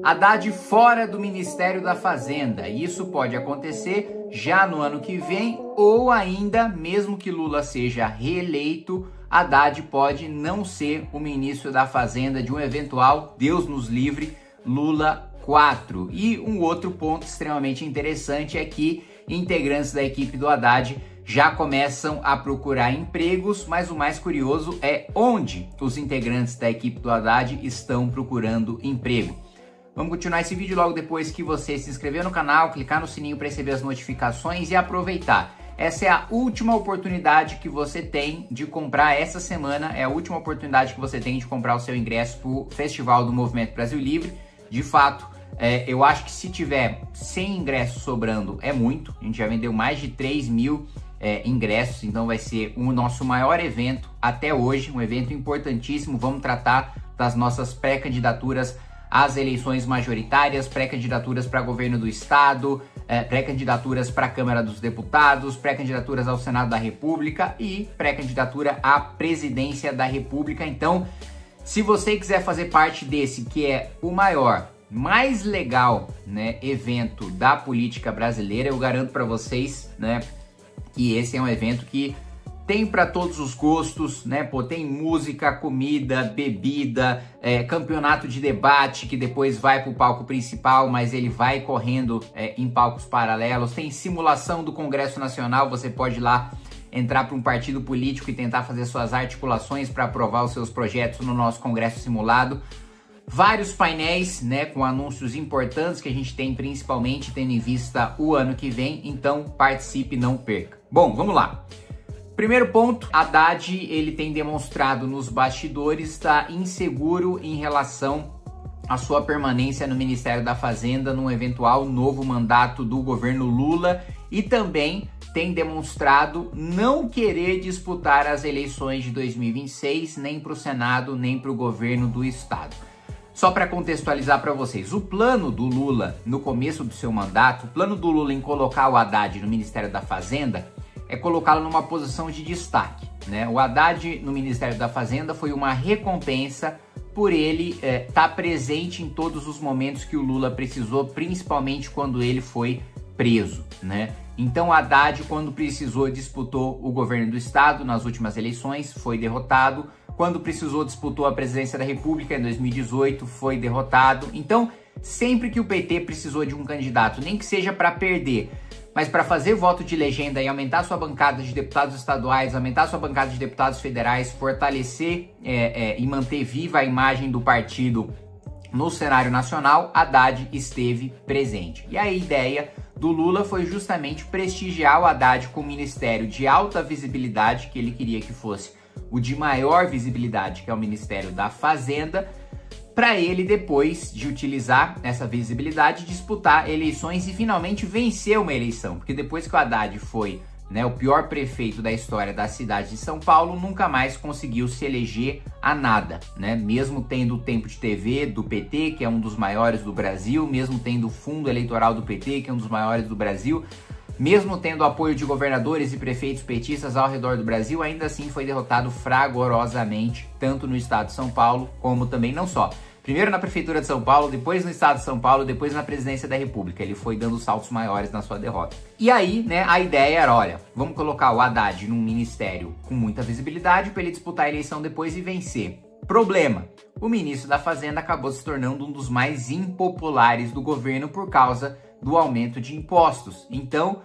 Haddad fora do Ministério da Fazenda. Isso pode acontecer já no ano que vem ou ainda, mesmo que Lula seja reeleito, Haddad pode não ser o ministro da Fazenda de um eventual, Deus nos livre, Lula 4. E um outro ponto extremamente interessante é que integrantes da equipe do Haddad já começam a procurar empregos, mas o mais curioso é onde os integrantes da equipe do Haddad estão procurando emprego. Vamos continuar esse vídeo logo depois que você se inscrever no canal, clicar no sininho para receber as notificações e aproveitar. Essa é a última oportunidade que você tem de comprar essa semana, é a última oportunidade que você tem de comprar o seu ingresso para o Festival do Movimento Brasil Livre. De fato, eu acho que se tiver 100 ingressos sobrando é muito, a gente já vendeu mais de 3 mil ingressos, então vai ser o nosso maior evento até hoje, um evento importantíssimo. Vamos tratar das nossas pré-candidaturas às eleições majoritárias, pré-candidaturas para governo do estado, pré-candidaturas para a Câmara dos Deputados, pré-candidaturas ao Senado da República e pré-candidatura à Presidência da República. Então, se você quiser fazer parte desse, que é o maior, mais legal, né, evento da política brasileira, eu garanto para vocês, né, que esse é um evento que tem para todos os gostos, né? Pô, tem música, comida, bebida, campeonato de debate que depois vai para o palco principal, mas ele vai correndo em palcos paralelos. Tem simulação do Congresso Nacional, você pode ir lá entrar para um partido político e tentar fazer suas articulações para aprovar os seus projetos no nosso Congresso simulado. Vários painéis, né, com anúncios importantes que a gente tem, principalmente tendo em vista o ano que vem. Então participe, não perca. Bom, vamos lá. Primeiro ponto, Haddad ele tem demonstrado nos bastidores estar inseguro em relação à sua permanência no Ministério da Fazenda num eventual novo mandato do governo Lula e também tem demonstrado não querer disputar as eleições de 2026 nem para o Senado nem para o governo do estado. Só para contextualizar para vocês, o plano do Lula no começo do seu mandato, o plano do Lula em colocar o Haddad no Ministério da Fazenda é colocá-lo numa posição de destaque, né? O Haddad no Ministério da Fazenda foi uma recompensa por ele estar presente em todos os momentos que o Lula precisou, principalmente quando ele foi preso, né? Então o Haddad, quando precisou, disputou o governo do estado nas últimas eleições, foi derrotado. Quando precisou, disputou a presidência da República em 2018, foi derrotado. Então, sempre que o PT precisou de um candidato, nem que seja para perder, mas para fazer voto de legenda e aumentar sua bancada de deputados estaduais, aumentar sua bancada de deputados federais, fortalecer e manter viva a imagem do partido no cenário nacional, Haddad esteve presente. E a ideia do Lula foi justamente prestigiar o Haddad com um ministério de alta visibilidade, que ele queria que fosse o de maior visibilidade, que é o Ministério da Fazenda, para ele, depois de utilizar essa visibilidade, disputar eleições e finalmente vencer uma eleição. Porque depois que o Haddad foi, né, o pior prefeito da história da cidade de São Paulo, nunca mais conseguiu se eleger a nada, né? Mesmo tendo o tempo de TV do PT, que é um dos maiores do Brasil, mesmo tendo o fundo eleitoral do PT, que é um dos maiores do Brasil, mesmo tendo apoio de governadores e prefeitos petistas ao redor do Brasil, ainda assim foi derrotado fragorosamente, tanto no estado de São Paulo, como também não só. Primeiro na prefeitura de São Paulo, depois no estado de São Paulo, depois na presidência da República. Ele foi dando saltos maiores na sua derrota. E aí, né, a ideia era, olha, vamos colocar o Haddad num ministério com muita visibilidade para ele disputar a eleição depois e vencer. Problema, o ministro da Fazenda acabou se tornando um dos mais impopulares do governo por causa do aumento de impostos. Então,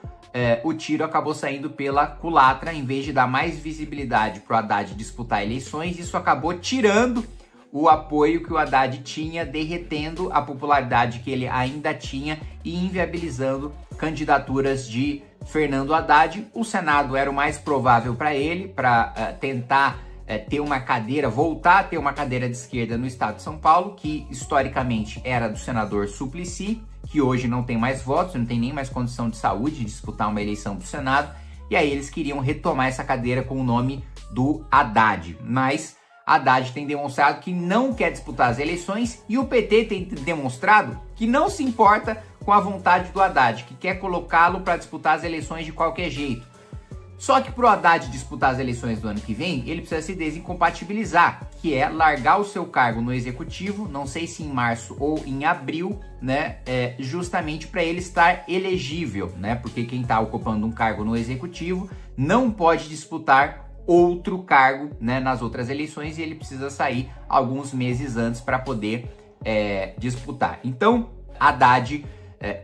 o tiro acabou saindo pela culatra. Em vez de dar mais visibilidade para o Haddad disputar eleições, isso acabou tirando o apoio que o Haddad tinha, derretendo a popularidade que ele ainda tinha e inviabilizando candidaturas de Fernando Haddad. O Senado era o mais provável para ele, para tentar ter uma cadeira, voltar a ter uma cadeira de esquerda no estado de São Paulo, que historicamente era do senador Suplicy, que hoje não tem mais votos, não tem nem mais condição de saúde de disputar uma eleição para o Senado, e aí eles queriam retomar essa cadeira com o nome do Haddad. Mas Haddad tem demonstrado que não quer disputar as eleições e o PT tem demonstrado que não se importa com a vontade do Haddad, que quer colocá-lo para disputar as eleições de qualquer jeito. Só que para o Haddad disputar as eleições do ano que vem, ele precisa se desincompatibilizar que é largar o seu cargo no executivo, não sei se em março ou em abril, né, justamente para ele estar elegível, né, porque quem está ocupando um cargo no executivo não pode disputar outro cargo, né, nas outras eleições, e ele precisa sair alguns meses antes para poder disputar. Então, Haddad,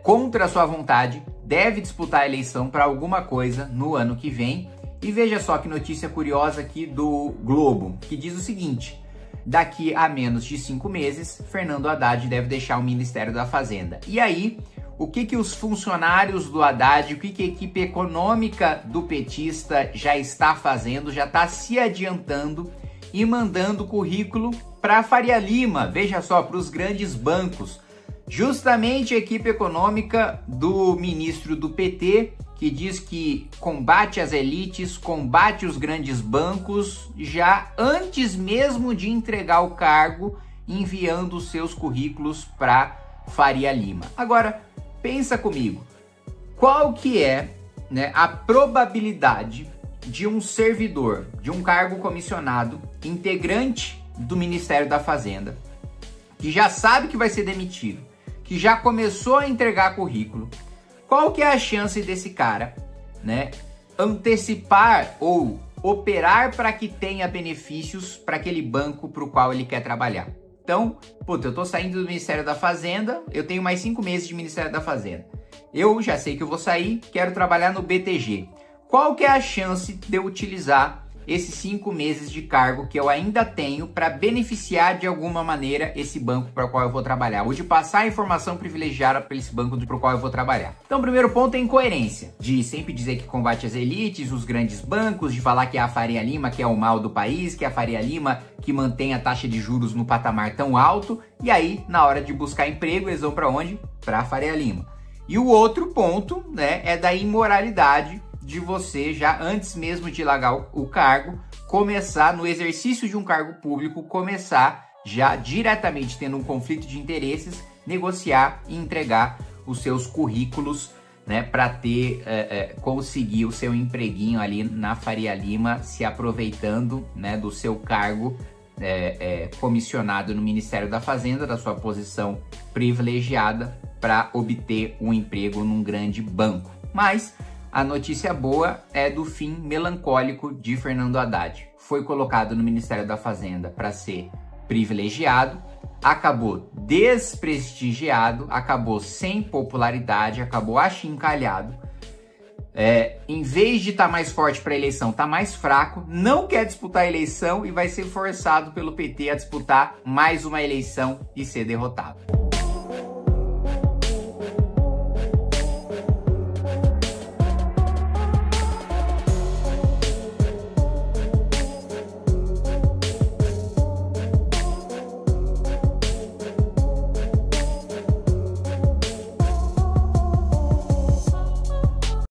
contra a sua vontade, deve disputar a eleição para alguma coisa no ano que vem. E veja só que notícia curiosa aqui do Globo, que diz o seguinte: daqui a menos de 5 meses, Fernando Haddad deve deixar o Ministério da Fazenda. E aí, o que os funcionários do Haddad, o que a equipe econômica do petista já está fazendo, já está se adiantando e mandando currículo para Faria Lima, veja só, para os grandes bancos. Justamente a equipe econômica do ministro do PT, que diz que combate as elites, combate os grandes bancos, já antes mesmo de entregar o cargo, enviando os seus currículos para Faria Lima. Agora, pensa comigo, qual que é, né, a probabilidade de um servidor, de um cargo comissionado, integrante do Ministério da Fazenda, que já sabe que vai ser demitido, que já começou a entregar currículo, qual que é a chance desse cara, né, antecipar ou operar para que tenha benefícios para aquele banco para o qual ele quer trabalhar? Então, puta, eu tô saindo do Ministério da Fazenda, eu tenho mais 5 meses de Ministério da Fazenda. Eu já sei que eu vou sair, quero trabalhar no BTG. Qual que é a chance de eu utilizar esses 5 meses de cargo que eu ainda tenho para beneficiar de alguma maneira esse banco para o qual eu vou trabalhar, ou de passar a informação privilegiada para esse banco para o qual eu vou trabalhar? Então, o primeiro ponto é incoerência, de sempre dizer que combate as elites, os grandes bancos, de falar que é a Faria Lima que é o mal do país, que é a Faria Lima que mantém a taxa de juros no patamar tão alto, e aí, na hora de buscar emprego, eles vão para onde? Para a Faria Lima. E o outro ponto, né, é da imoralidade de você, já antes mesmo de largar o cargo, começar no exercício de um cargo público, começar já diretamente tendo um conflito de interesses, negociar e entregar os seus currículos, né, para ter, conseguir o seu empreguinho ali na Faria Lima, se aproveitando, né, do seu cargo comissionado no Ministério da Fazenda, da sua posição privilegiada, para obter um emprego num grande banco. Mas a notícia boa é do fim melancólico de Fernando Haddad. Foi colocado no Ministério da Fazenda para ser privilegiado, acabou desprestigiado, acabou sem popularidade, acabou achincalhado. Em vez de estar mais forte para a eleição, está mais fraco, não quer disputar a eleição e vai ser forçado pelo PT a disputar mais uma eleição e ser derrotado.